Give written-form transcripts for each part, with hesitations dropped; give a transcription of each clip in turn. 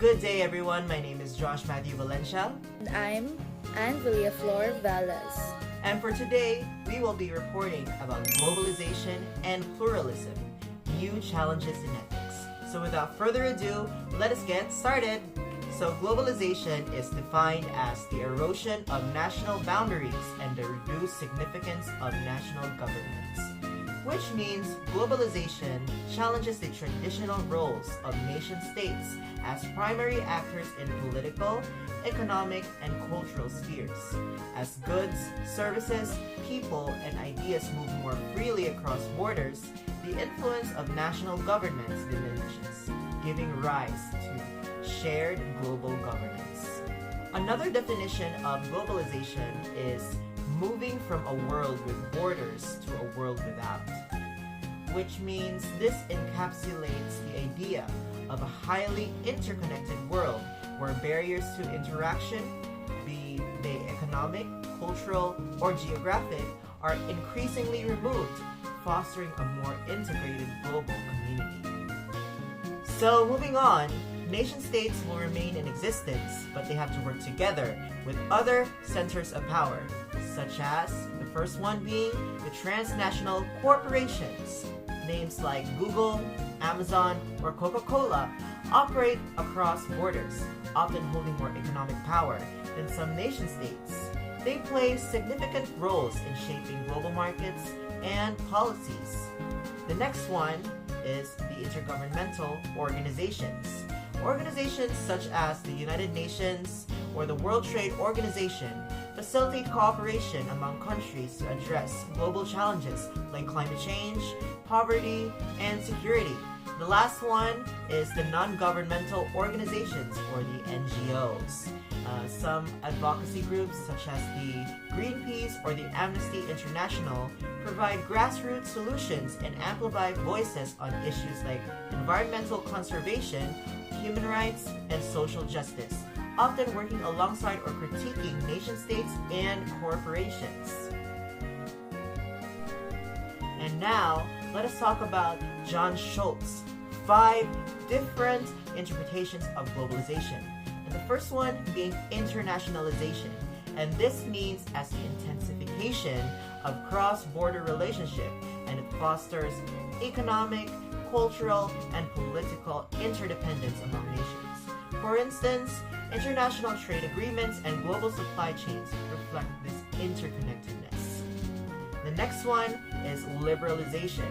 Good day, everyone. My name is Josh Matthew Valencia. And I'm Villaflor, Velez. And for today, we will be reporting about globalization and pluralism, new challenges in ethics. So without further ado, let us get started. So globalization is defined as the erosion of national boundaries and the reduced significance of national governments, which means globalization challenges the traditional roles of nation-states as primary actors in political, economic, and cultural spheres. As goods, services, people, and ideas move more freely across borders, the influence of national governments diminishes, giving rise to shared global governance. Another definition of globalization is moving from a world with borders to a world without, which means this encapsulates the idea of a highly interconnected world where barriers to interaction, be they economic, cultural, or geographic, are increasingly removed, fostering a more integrated global community. So moving on, nation-states will remain in existence, but they have to work together with other centers of power, such as the first one being the transnational corporations. Names like Google, Amazon, or Coca-Cola operate across borders, often holding more economic power than some nation-states. They play significant roles in shaping global markets and policies. The next one is the intergovernmental organizations. Organizations such as the United Nations or the World Trade Organization facilitate cooperation among countries to address global challenges like climate change, poverty, and security. The last one is the non-governmental organizations, or the NGOs. Some advocacy groups such as the Greenpeace or the Amnesty International provide grassroots solutions and amplify voices on issues like environmental conservation, human rights, and social justice, often working alongside or critiquing nation-states and corporations. And now, let us talk about John Schultz's 5 different interpretations of globalization. And the first one being internationalization. And this means as the intensification of cross-border relationship, and it fosters economic, cultural, and political interdependence among nations. For instance, international trade agreements and global supply chains reflect this interconnectedness. The next one is liberalization.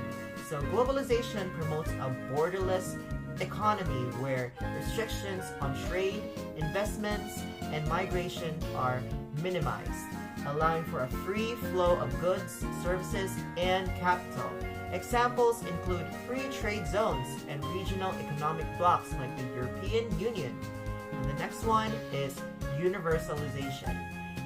So globalization promotes a borderless economy where restrictions on trade, investments, and migration are minimized, allowing for a free flow of goods, services, and capital. Examples include free trade zones and regional economic blocs like the European Union. And the next one is universalization.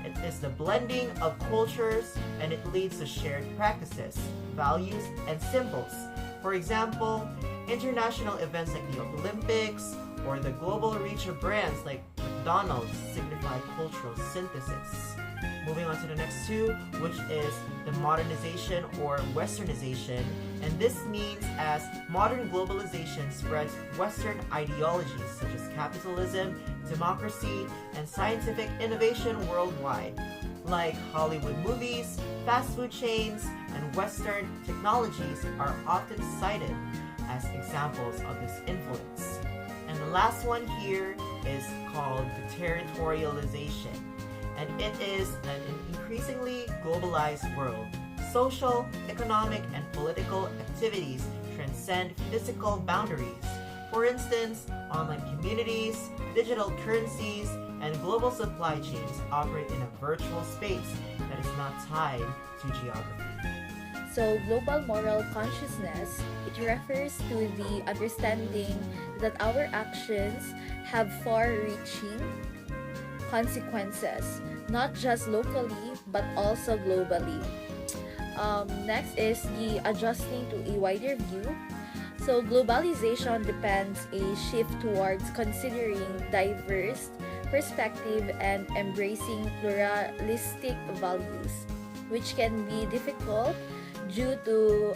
It is the blending of cultures, and it leads to shared practices, values, and symbols. For example, international events like the Olympics or the global reach of brands like McDonald's signify cultural synthesis. Moving on to the next two, which is the modernization or westernization, and this means as modern globalization spreads Western ideologies such as capitalism, democracy, and scientific innovation worldwide, like Hollywood movies, fast food chains, and Western technologies are often cited as examples of this influence. And the last one here is called the territorialization. And it is an increasingly globalized world. Social, economic, and political activities transcend physical boundaries. For instance, online communities, digital currencies, and global supply chains operate in a virtual space that is not tied to geography. So, global moral consciousness, it refers to the understanding that our actions have far-reaching consequences, not just locally, but also globally. Next is the adjusting to a wider view. So, globalization depends a shift towards considering diverse perspective and embracing pluralistic values, which can be difficult due to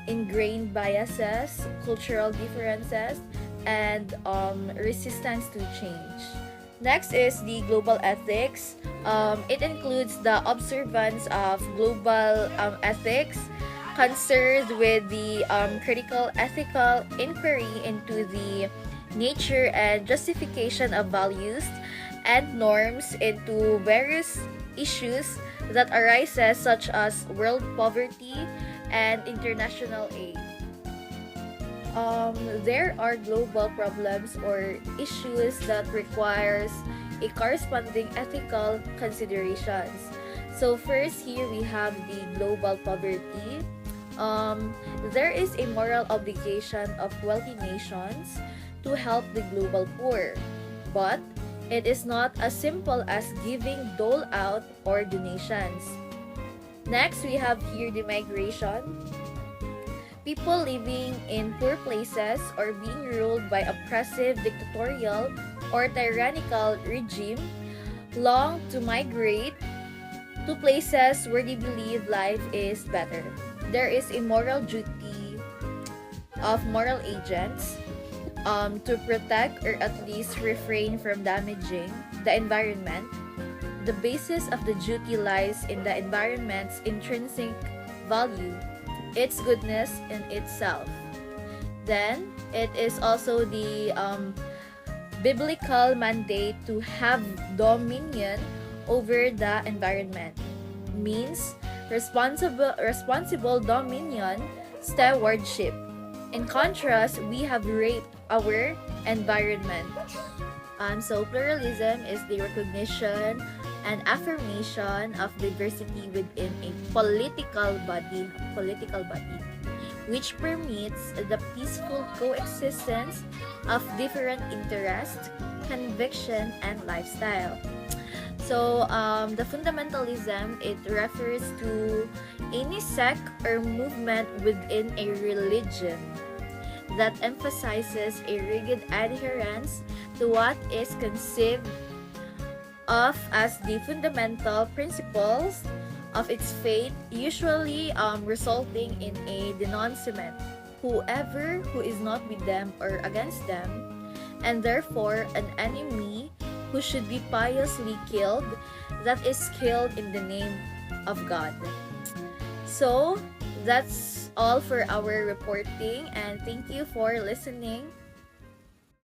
ingrained biases, cultural differences, and resistance to change. Next is the global ethics. It includes the observance of global ethics, concerned with the critical ethical inquiry into the nature and justification of values and norms into various issues that arises such as world poverty and international aid. There are global problems or issues that requires a corresponding ethical considerations. So first here we have the global poverty. There is a moral obligation of wealthy nations to help the global poor, but it is not as simple as giving dole out or donations. Next, we have here the migration. People living in poor places or being ruled by oppressive, dictatorial, or tyrannical regime long to migrate to places where they believe life is better. There is a moral duty of moral agents to protect or at least refrain from damaging the environment. The basis of the duty lies in the environment's intrinsic value, its goodness in itself. Then, it is also the biblical mandate to have dominion over the environment. Means responsible dominion, stewardship. In contrast, we have raped our environment. So pluralism is the recognition and affirmation of diversity within a political body, which permits the peaceful coexistence of different interests, conviction, and lifestyle. So the fundamentalism, it refers to any sect or movement within a religion that emphasizes a rigid adherence to what is conceived of as the fundamental principles of its faith, usually resulting in a denouncement whoever who is not with them or against them, and therefore an enemy who should be piously killed, that is killed in the name of God. So that's all for our reporting, and thank you for listening.